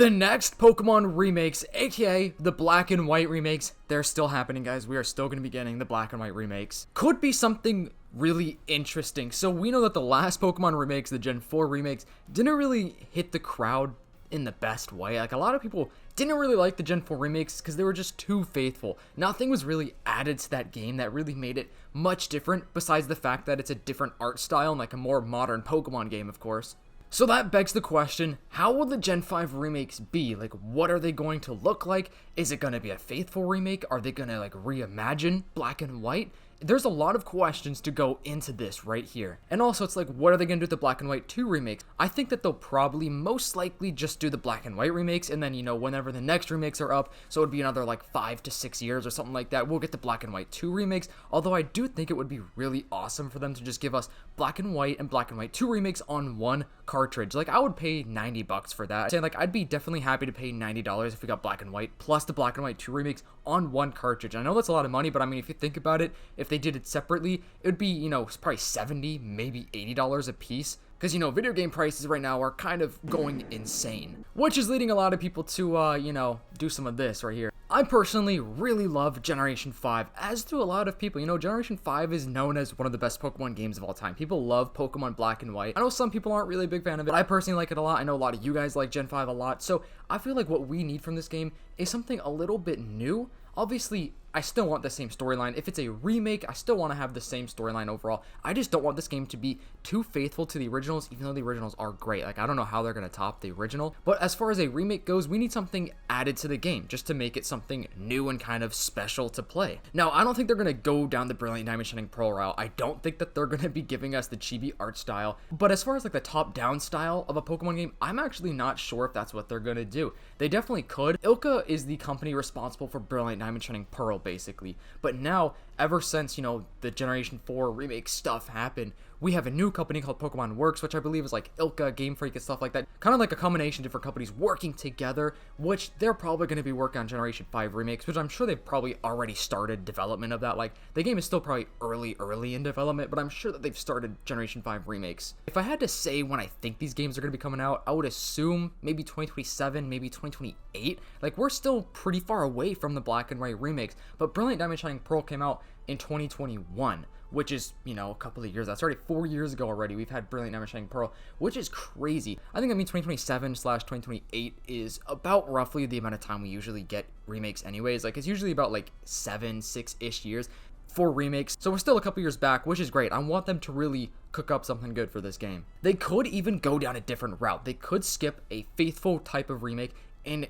The next Pokemon remakes, aka the black and white remakes, they're still happening, guys. We are still going to be getting the black and white remakes. Could be something really interesting. So we know that the last Pokemon remakes, the Gen 4 remakes, didn't really hit the crowd in the best way. Like, a lot of people didn't really like the Gen 4 remakes because they were just too faithful. Nothing was really added to that game that really made it much different, besides the fact that it's a different art style and like a more modern Pokemon game, of course. So that begs the question, how will the Gen 5 remakes be? Like, what are they going to look like? Is it going to be a faithful remake? Are they going to like reimagine black and white? There's a lot of questions to go into this right here. And also, it's like, what are they going to do with the Black and White 2 remakes? I think that they'll probably most likely just do the Black and White remakes, and then, you know, whenever the next remakes are up, so it'd be another like 5 to 6 years or something like that, we'll get the Black and White 2 remakes. Although I do think it would be really awesome for them to just give us Black and White and Black and White 2 remakes on one cartridge. Like, I would pay $90 for that. Saying, like, I'd be definitely happy to pay $90 if we got Black and White plus the Black and White 2 remakes on one cartridge. I know that's a lot of money, but I mean, if you think about it, if they did it separately, it would be, you know, probably $70, maybe $80 a piece. Because, you know, video game prices right now are kind of going insane. Which is leading a lot of people to, you know, do some of this right here. I personally really love Generation 5, as do a lot of people. You know, Generation 5 is known as one of the best Pokemon games of all time. People love Pokemon Black and White. I know some people aren't really a big fan of it. I personally like it a lot. I know a lot of you guys like Gen 5 a lot. So I feel like what we need from this game is something a little bit new. Obviously, I still want the same storyline. If it's a remake, I still want to have the same storyline overall. I just don't want this game to be too faithful to the originals, even though the originals are great. Like, I don't know how they're going to top the original. But as far as a remake goes, we need something added to the game, just to make it something new and kind of special to play. Now, I don't think they're going to go down the Brilliant Diamond Shining Pearl route. I don't think that they're going to be giving us the chibi art style. But as far as like the top-down style of a Pokemon game, I'm actually not sure if that's what they're going to do. They definitely could. Ilka is the company responsible for Brilliant Diamond Shining Pearl, basically. But now, ever since, you know, the Generation 4 remake stuff happened, we have a new company called Pokemon Works, which I believe is like Ilka, Game Freak, and stuff like that. Kind of like a combination of different companies working together, which they're probably going to be working on Generation 5 remakes, which I'm sure they've probably already started development of that. Like, the game is still probably early in development, but I'm sure that they've started Generation 5 remakes. If I had to say when I think these games are going to be coming out, I would assume maybe 2027, maybe 2028. Like, we're still pretty far away from the Black and White remakes, but Brilliant Diamond Shining Pearl came out in 2021, which is, you know, a couple of years. That's already 4 years ago already. We've had Brilliant Diamond Shining Pearl, which is crazy. I think that means 2027/2028 is about roughly the amount of time we usually get remakes anyways. Like, it's usually about like 6-ish years for remakes. So we're still a couple years back, which is great. I want them to really cook up something good for this game. They could even go down a different route. They could skip a faithful type of remake and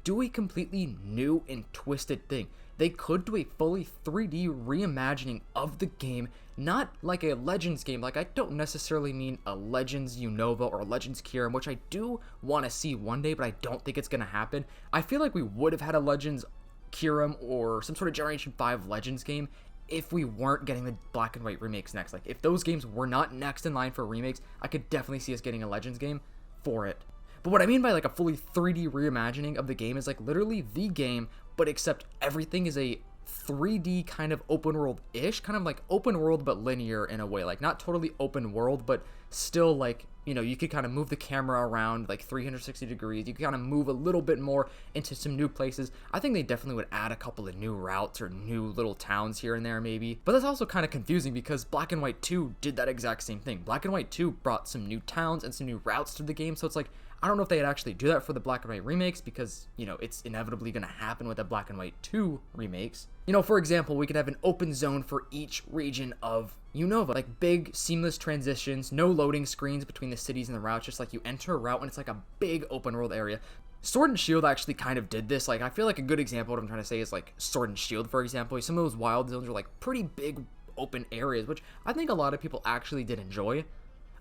do a completely new and twisted thing. They could do a fully 3D reimagining of the game, not like a Legends game. Like, I don't necessarily mean a Legends Unova or a Legends Kyurem, which I do want to see one day, but I don't think it's going to happen. I feel like we would have had a Legends Kyurem or some sort of Generation 5 Legends game if we weren't getting the Black and White remakes next. Like, if those games were not next in line for remakes, I could definitely see us getting a Legends game for it. But what I mean by like a fully 3D reimagining of the game is like literally the game, but except everything is a 3D kind of open world-ish, kind of like open world but linear in a way. Like, not totally open world, but still like, you know, you could kind of move the camera around like 360 degrees. You could kind of move a little bit more into some new places. I think they definitely would add a couple of new routes or new little towns here and there maybe. But that's also kind of confusing because Black and White 2 did that exact same thing. Black and White 2 brought some new towns and some new routes to the game. So it's like, I don't know if they'd actually do that for the Black and White remakes because, you know, it's inevitably going to happen with the Black and White 2 remakes. You know, for example, we could have an open zone for each region of Unova. Like, big, seamless transitions, no loading screens between the cities and the routes, just like you enter a route and it's like a big open world area. Sword and Shield actually kind of did this. Like, I feel like a good example of what I'm trying to say is like Sword and Shield, for example. Some of those wild zones are like pretty big open areas, which I think a lot of people actually did enjoy.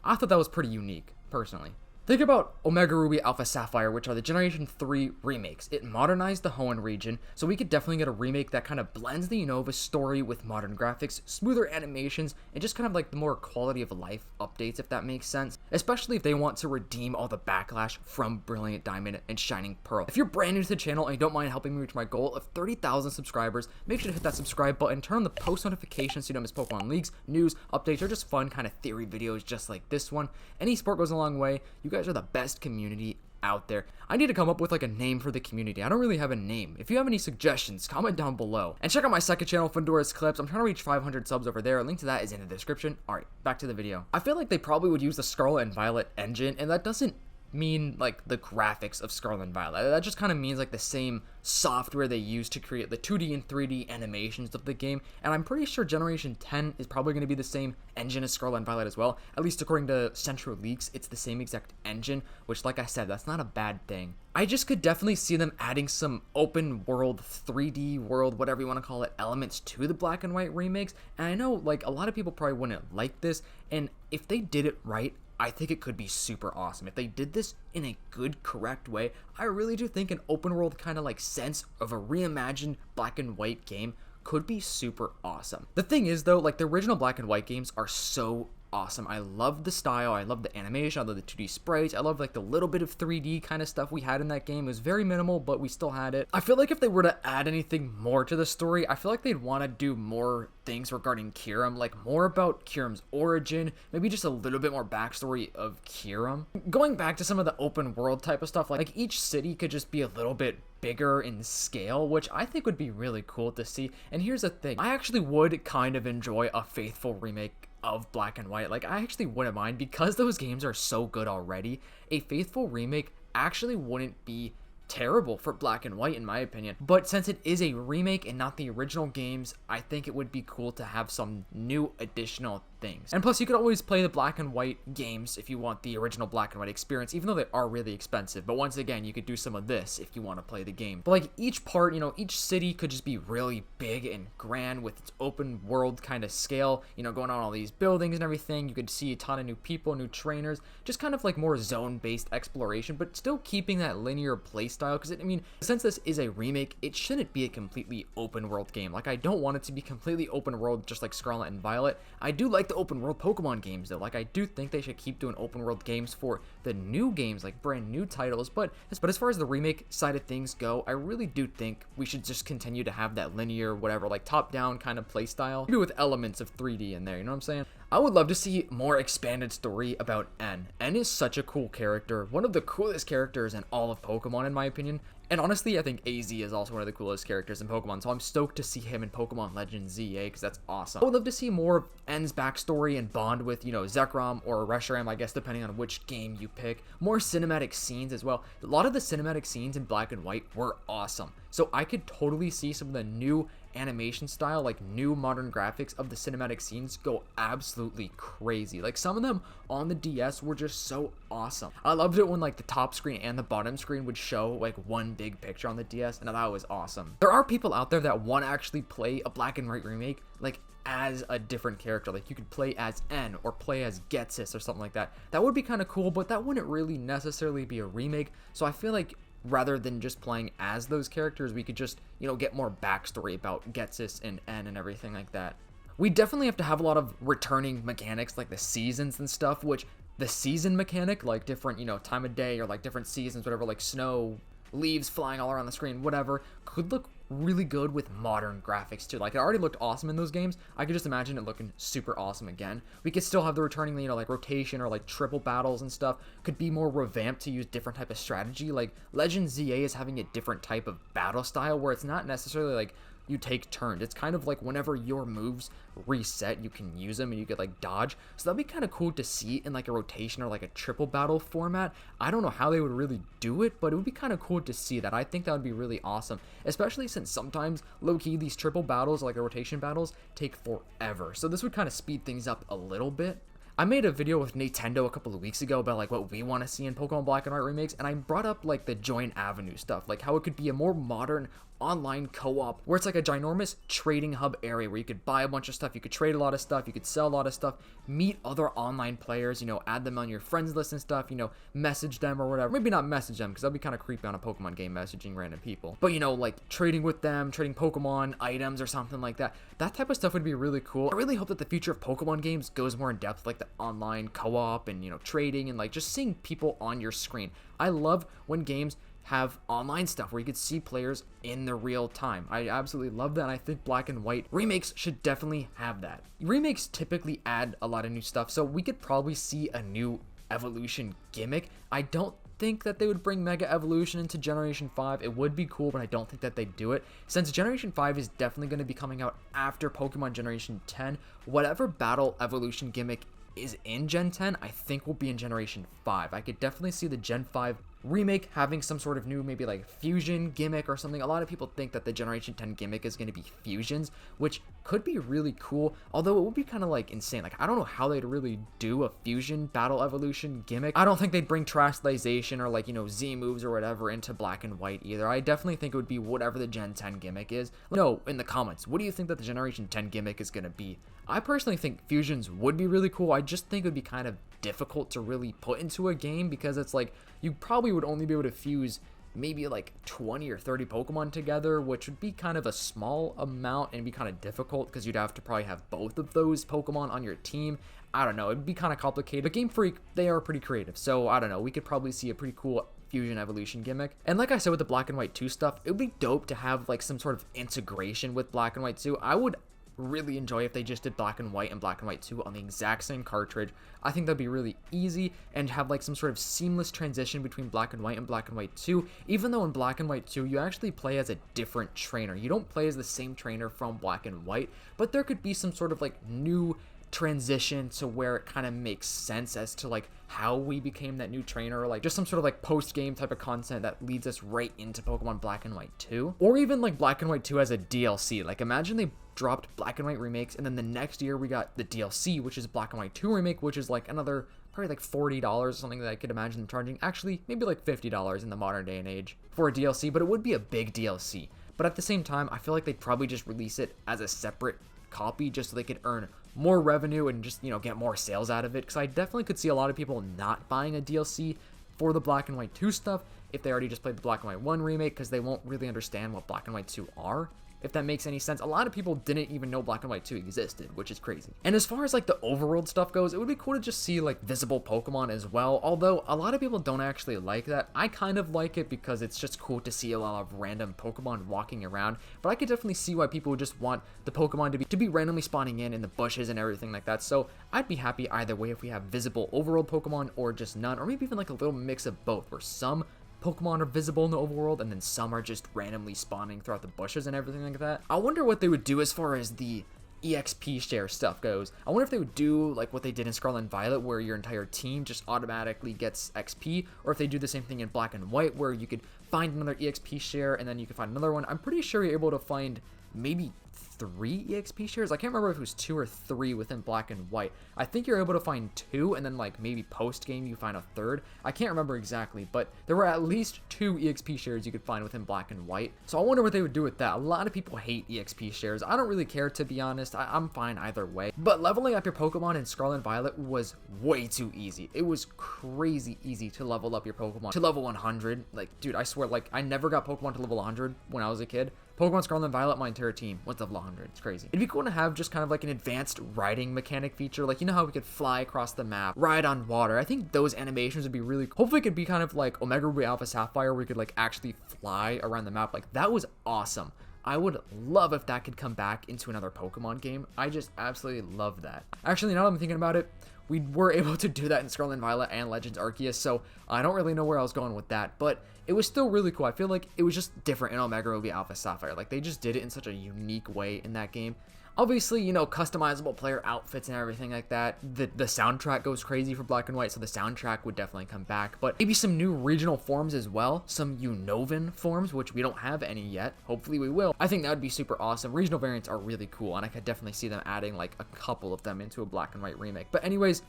I thought that was pretty unique, personally. Think about Omega Ruby, Alpha Sapphire, which are the Generation 3 remakes. It modernized the Hoenn region, so we could definitely get a remake that kind of blends the Unova story with modern graphics, smoother animations, and just kind of like the more quality of life updates, if that makes sense. Especially if they want to redeem all the backlash from Brilliant Diamond and Shining Pearl. If you're brand new to the channel and you don't mind helping me reach my goal of 30,000 subscribers, make sure to hit that subscribe button, turn on the post notifications so you don't miss Pokemon leaks, news, updates, or just fun kind of theory videos just like this one. Any support goes a long way. You guys are the best community out there. I need to come up with like a name for the community. I don't really have a name. If you have any suggestions, comment down below. And check out my second channel, Fundores Clips. I'm trying to reach 500 subs over there. A link to that is in the description. Alright, back to the video. I feel like they probably would use the Scarlet and Violet engine, and that doesn't mean like the graphics of Scarlet and Violet. That just kind of means like the same software they use to create the 2D and 3D animations of the game, and I'm pretty sure Generation 10 is probably going to be the same engine as Scarlet and Violet as well. At least according to Central Leaks, it's the same exact engine, which like I said, that's not a bad thing. I just could definitely see them adding some open world, 3D world, whatever you want to call it, elements to the black and white remakes, and I know like a lot of people probably wouldn't like this, and if they did it right, I think it could be super awesome. If they did this in a good, correct way, I really do think an open world kind of like sense of a reimagined black and white game could be super awesome. The thing is though, like the original black and white games are so awesome. I love the style, I love the animation, I love the 2D sprites, I love like the little bit of 3D kind of stuff we had in that game. It was very minimal, but we still had it. I feel like if they were to add anything more to the story, I feel like they'd want to do more things regarding Kiram, like more about Kiram's origin, maybe just a little bit more backstory of Kiram. Going back to some of the open world type of stuff, like each city could just be a little bit bigger in scale, which I think would be really cool to see. And here's the thing, I actually would kind of enjoy a faithful remake of black and white. Like I actually wouldn't mind, because those games are so good already. A faithful remake actually wouldn't be terrible for black and white in my opinion, but since it is a remake and not the original games, I think it would be cool to have some new additional things. And plus you could always play the black and white games if you want the original black and white experience, even though they are really expensive. But once again, you could do some of this if you want to play the game. But like each part, you know, each city could just be really big and grand with its open world kind of scale, you know, going on all these buildings and everything. You could see a ton of new people, new trainers, just kind of like more zone based exploration, but still keeping that linear play style. Because I mean, since this is a remake, it shouldn't be a completely open world game. Like I don't want it to be completely open world just like Scarlet and Violet. I do like the open world Pokemon games though. Like I do think they should keep doing open world games for the new games, like brand new titles. But as far as the remake side of things go, I really do think we should just continue to have that linear, whatever, like top down kind of play style, maybe with elements of 3D in there, you know what I'm saying? I would love to see more expanded story about N. N is such a cool character, one of the coolest characters in all of Pokemon in my opinion. And honestly, I think AZ is also one of the coolest characters in Pokemon, so I'm stoked to see him in Pokemon Legends ZA, because that's awesome. I would love to see more of N's backstory and bond with, you know, Zekrom or Reshiram, I guess, depending on which game you pick. More cinematic scenes as well. A lot of the cinematic scenes in black and white were awesome, so I could totally see some of the new animation style, like new modern graphics of the cinematic scenes go absolutely crazy. Like some of them on the DS were just so awesome. I loved it when like the top screen and the bottom screen would show like one big picture on the DS, and that was awesome. There are people out there that want to actually play a black and white remake like as a different character. Like you could play as N or play as Getsis or something like that. That would be kind of cool, but that wouldn't really necessarily be a remake. So I feel like rather than just playing as those characters, we could just, you know, get more backstory about Getsis and N and everything like that. We definitely have to have a lot of returning mechanics like the seasons and stuff, which the season mechanic, like different, you know, time of day or like different seasons, whatever, like snow, leaves flying all around the screen, whatever, could look really good with modern graphics too. Like it already looked awesome in those games. I could just imagine it looking super awesome again. We could still have the returning, you know, like rotation or like triple battles and stuff could be more revamped to use different type of strategy. Like Legend ZA is having a different type of battle style where it's not necessarily like you take turns. It's kind of like whenever your moves reset, you can use them and you could like dodge. So that'd be kind of cool to see in like a rotation or like a triple battle format. I don't know how they would really do it, but it would be kind of cool to see that. I think that would be really awesome, especially since sometimes low-key these triple battles, like the rotation battles, take forever. So this would kind of speed things up a little bit. I made a video with Nintendo a couple of weeks ago about like what we want to see in Pokemon Black and White remakes, and I brought up like the Join Avenue stuff, like how it could be a more modern online co-op where it's like a ginormous trading hub area where you could buy a bunch of stuff, you could trade a lot of stuff, you could sell a lot of stuff, meet other online players, you know, add them on your friends list and stuff, you know, message them or whatever. Maybe not message them because that'd be kind of creepy on a Pokemon game, messaging random people, but you know, like trading with them, trading Pokemon items or something like that. That type of stuff would be really cool. I really hope that the future of Pokemon games goes more in depth, like the online co-op and, you know, trading and like just seeing people on your screen. I love when games have online stuff where you could see players in the real time. I absolutely love that, and I think Black and White remakes should definitely have that. Remakes typically add a lot of new stuff, so we could probably see a new evolution gimmick. I don't think that they would bring Mega Evolution into Generation 5. It would be cool, but I don't think that they'd do it. Since Generation 5 is definitely going to be coming out after Pokemon Generation 10, whatever Battle Evolution gimmick is in Gen 10, I think will be in Generation 5. I could definitely see the Gen 5 remake having some sort of new, maybe like fusion gimmick or something. A lot of people think that the Generation 10 gimmick is going to be fusions, which could be really cool, although it would be kind of like insane. Like, I don't know how they'd really do a fusion Battle Evolution gimmick. I don't think they'd bring Terastallization or like, you know, Z moves or whatever into Black and White either. I definitely think it would be whatever the Gen 10 gimmick is. No, in the comments, what do you think that the Generation 10 gimmick is going to be? I personally think fusions would be really cool. I just think it would be kind of difficult to really put into a game, because it's like you probably would only be able to fuse maybe like 20 or 30 Pokemon together, which would be kind of a small amount and be kind of difficult because you'd have to probably have both of those Pokemon on your team. I don't know, it'd be kind of complicated. But Game Freak, they are pretty creative, so I don't know, we could probably see a pretty cool fusion evolution gimmick. And like I said with the Black and White 2 stuff, it would be dope to have like some sort of integration with Black and White 2. I would really enjoy if they just did Black and White and Black and White 2 on the exact same cartridge. I think that'd be really easy and have like some sort of seamless transition between Black and White 2, even though in Black and White 2 you actually play as a different trainer. You don't play as the same trainer from Black and White, but there could be some sort of like new transition to where it kind of makes sense as to like how we became that new trainer, or like just some sort of like post-game type of content that leads us right into Pokemon Black and White 2, or even like Black and White 2 as a DLC. Like, imagine they dropped Black and White remakes and then the next year we got the DLC, which is Black and White 2 remake, which is like another probably like $40 or something that I could imagine them charging. Actually, maybe like $50 in the modern day and age for a DLC, but it would be a big DLC. But at the same time, I feel like they'd probably just release it as a separate copy just so they could earn more revenue and just, you know, get more sales out of it, because I definitely could see a lot of people not buying a DLC for the Black and White 2 stuff if they already just played the Black and White 1 remake, because they won't really understand what Black and White 2 are, if that makes any sense. A lot of people didn't even know Black and White 2 existed, which is crazy. And as far as like the overworld stuff goes, it would be cool to just see like visible Pokemon as well, although a lot of people don't actually like that. I kind of like it because it's just cool to see a lot of random Pokemon walking around, but I could definitely see why people would just want the Pokemon to be randomly spawning in the bushes and everything like that. So I'd be happy either way if we have visible overworld Pokemon or just none, or maybe even like a little mix of both, where some Pokemon are visible in the overworld and then some are just randomly spawning throughout the bushes and everything like that. I wonder what they would do as far as the EXP share stuff goes. I wonder if they would do like what they did in Scarlet and Violet, where your entire team just automatically gets XP, or if they do the same thing in Black and White, where you could find another EXP share and then you can find another one. I'm pretty sure you're able to find maybe 3 EXP shares. I can't remember if it was 2 or 3 within Black and White. I think you're able to find 2, and then like maybe post game you find a 3rd. I can't remember exactly, but there were at least 2 EXP shares you could find within Black and White. So I wonder what they would do with that. A lot of people hate EXP shares. I don't really care, to be honest. I'm fine either way. But leveling up your Pokemon in Scarlet and Violet was way too easy. It was crazy easy to level up your Pokemon to level 100. Like, dude, I swear, like, I never got Pokemon to level 100 when I was a kid. Pokemon Scarlet and Violet, my entire team went to level 100. It's crazy. It'd be cool to have just kind of like an advanced riding mechanic feature. Like, you know how we could fly across the map, ride on water. I think those animations would be really cool. Hopefully it could be kind of like Omega Ruby Alpha Sapphire, where we could like actually fly around the map. Like, that was awesome. I would love if that could come back into another Pokemon game. I just absolutely love that. Actually, now that I'm thinking about it, we were able to do that in Scarlet and Violet and Legends Arceus, so I don't really know where I was going with that, but it was still really cool. I feel like it was just different in Omega Ruby Alpha Sapphire. Like, they just did it in such a unique way in that game. Obviously, you know, customizable player outfits and everything like that. The soundtrack goes crazy for Black and White, so the soundtrack would definitely come back. But maybe some new regional forms as well. Some Unovan forms, which we don't have any yet. Hopefully we will. I think that would be super awesome. Regional variants are really cool, and I could definitely see them adding like a couple of them into a Black and White remake. But anyways,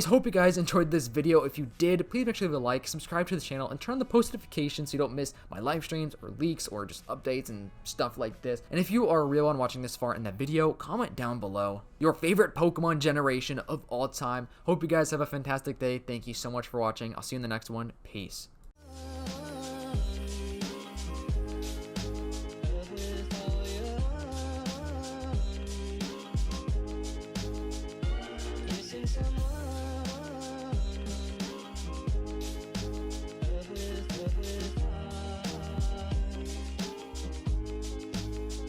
hope you guys enjoyed this video. If you did, please make sure to leave a like, subscribe to the channel, and turn on the post notifications so you don't miss my live streams or leaks or just updates and stuff like this. And if you are a real one watching this far in that video, comment down below your favorite Pokemon generation of all time. Hope you guys have a fantastic day. Thank you so much for watching. I'll see you in the next one. Peace.